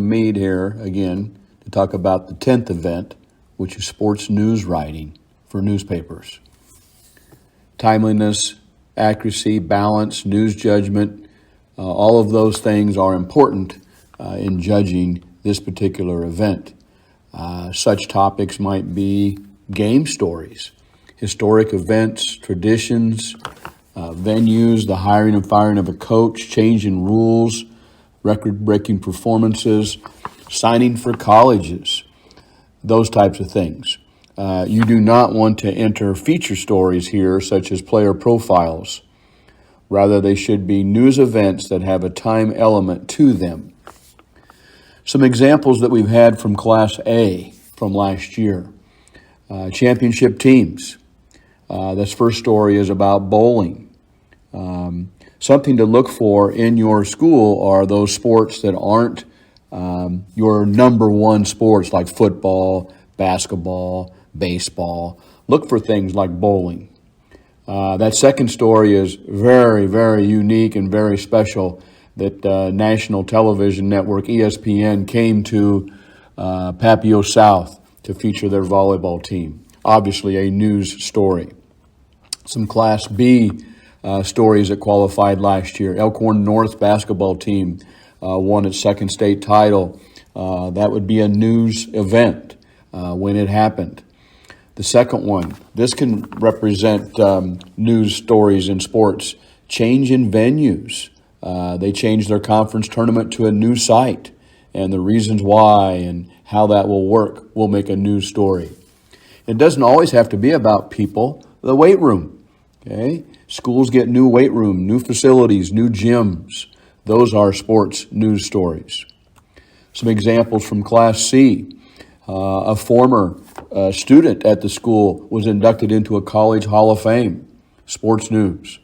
from me here again to talk about the 10th event, which is sports news writing for newspapers. Timeliness, accuracy, balance, news judgment, all of those things are important in judging this particular event. Such topics might be game stories, historic events, traditions, venues, the hiring and firing of a coach, change in rules, record-breaking performances, signing for colleges, those types of things. You do not want to enter feature stories here, such as player profiles. Rather, they should be news events that have a time element to them. Some examples that we've had from Class A from last year. Championship teams. This first story is about bowling. Something to look for in your school are those sports that aren't your number one sports like football, basketball, baseball. Look for things like bowling. That second story is very, very unique and very special that national television network ESPN came to Papio South to feature their volleyball team. Obviously a news story. Some Class B stories that qualified last year. Elkhorn North basketball team won its second state title. That would be a news event when it happened. The second one, this can represent news stories in sports. Change in venues. They changed their conference tournament to a new site, and the reasons why and how that will work will make a news story. It doesn't always have to be about people. The weight room, okay? Schools get new weight room, new facilities, new gyms. Those are sports news stories. Some examples from Class C. A former student at the school was inducted into a college Hall of Fame. Sports news.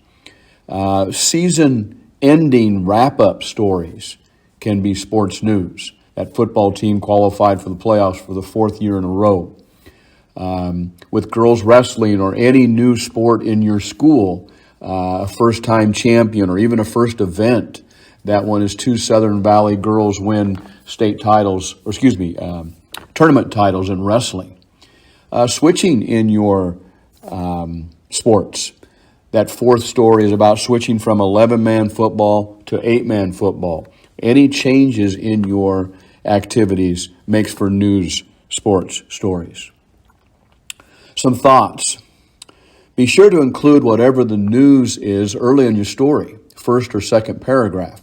Season-ending wrap-up stories can be sports news. That football team qualified for the playoffs for the fourth year in a row. With girls wrestling or any new sport in your school, a first-time champion or even a first event. That one is 2 Southern Valley girls win state titles, tournament titles in wrestling. Switching in your sports. That fourth story is about switching from 11-man football to 8-man football. Any changes in your activities makes for news sports stories. Some thoughts. Be sure to include whatever the news is early in your story, first or second paragraph.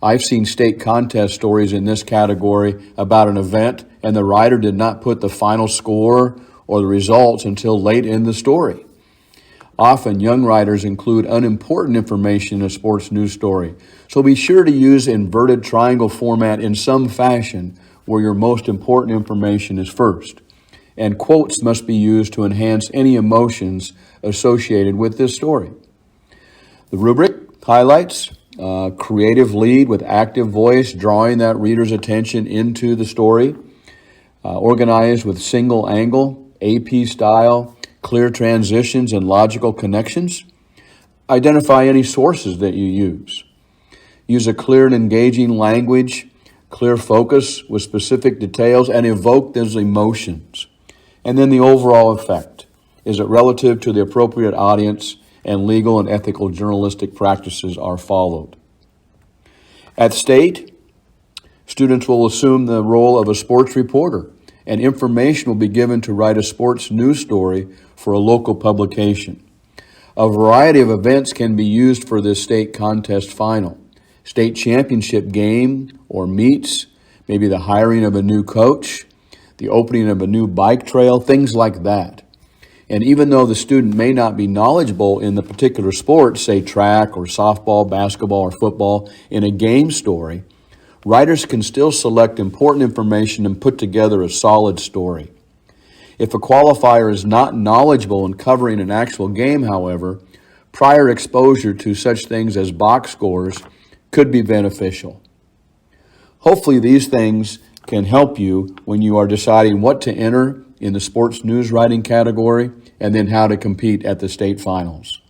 I've seen state contest stories in this category about an event, and the writer did not put the final score or the results until late in the story. Often, young writers include unimportant information in a sports news story, so be sure to use inverted triangle format in some fashion where your most important information is first. And quotes must be used to enhance any emotions associated with this story. The rubric highlights creative lead with active voice, drawing that reader's attention into the story. Organized with single angle, AP style, clear transitions and logical connections. Identify any sources that you use. Use a clear and engaging language, clear focus with specific details, and evoke those emotions. And then the overall effect. Is it relative to the appropriate audience and legal and ethical journalistic practices are followed? At state, students will assume the role of a sports reporter, and information will be given to write a sports news story for a local publication. A variety of events can be used for this state contest final. State championship game or meets, maybe the hiring of a new coach, the opening of a new bike trail, things like that. And even though the student may not be knowledgeable in the particular sport, say track or softball, basketball, or football, in a game story, writers can still select important information and put together a solid story. If a qualifier is not knowledgeable in covering an actual game, however, prior exposure to such things as box scores could be beneficial. Hopefully these things can help you when you are deciding what to enter in the sports news writing category and then how to compete at the state finals.